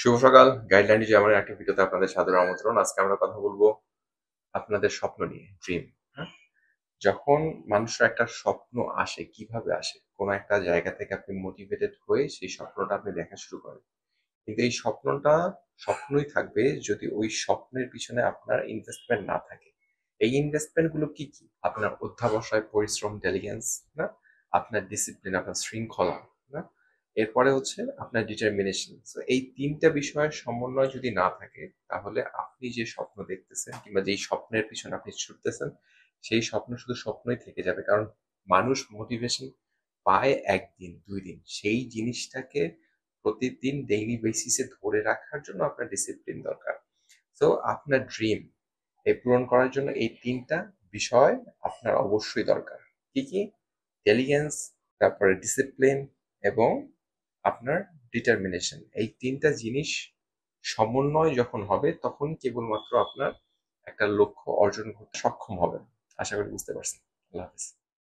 শুভ সকাল। গাইডলাইন যেমন একটা ভিডিওতে আপনাদের সাদর আমন্ত্রণ। আজকে আমরা কথা বলবো আপনাদের স্বপ্ন নিয়ে, ড্রিম। হ্যাঁ? যখন মানুষের একটা স্বপ্ন আসে, কিভাবে আসে? কোনো একটা জায়গা থেকে আপনি মোটিভেটেড হয়ে সেই স্বপ্নটা আপনি দেখা শুরু করেন। কিন্তু এই স্বপ্নটা স্বপ্নই থাকবে যদি ওই স্বপ্নের পিছনে আপনার ইনভেস্টমেন্ট না থাকে। এই ইনভেস্টমেন্ট গুলো কি কি? আপনার অধ্যাবসায়, পরিশ্রম, ডেলিগেন্স, না? আপনার ডিসিপ্লিন, আপনার শৃঙ্খলা, না? এরপরে হচ্ছে আপনার ডিটারমিনেশন। সো এই ৩ টা বিষয়ের সমন্বয় যদি না থাকে, তাহলে আপনি যে স্বপ্ন দেখতেছেন কিংবা যেই স্বপ্নের পিছনে আপনি ছুটতেছেন, সেই স্বপ্ন শুধু স্বপ্নই থেকে যাবে। কারণ মানুষ মোটিভেশন পায় ১ দিন, ২ দিন। সেই জিনিসটাকে প্রতিদিন ডেইলি বেসিসে ধরে রাখার জন্য আপনার ডিসিপ্লিন দরকার। সো আপনার ড্রিম পূরণ করার জন্য এই ৩ টা বিষয় আপনার অবশ্যই দরকার। কি, কি? ইন্টেলিজেন্স, তারপরে ডিসিপ্লিন এবং আপনার ডিটারমিনেশন। এই ৩ টা জিনিস সমন্বয় যখন হবে তখন কেবলমাত্র আপনার একটা লক্ষ্য অর্জন করতে সক্ষম হবেন। আশা করি বুঝতে পারছেন। আল্লাহ হাফেজ।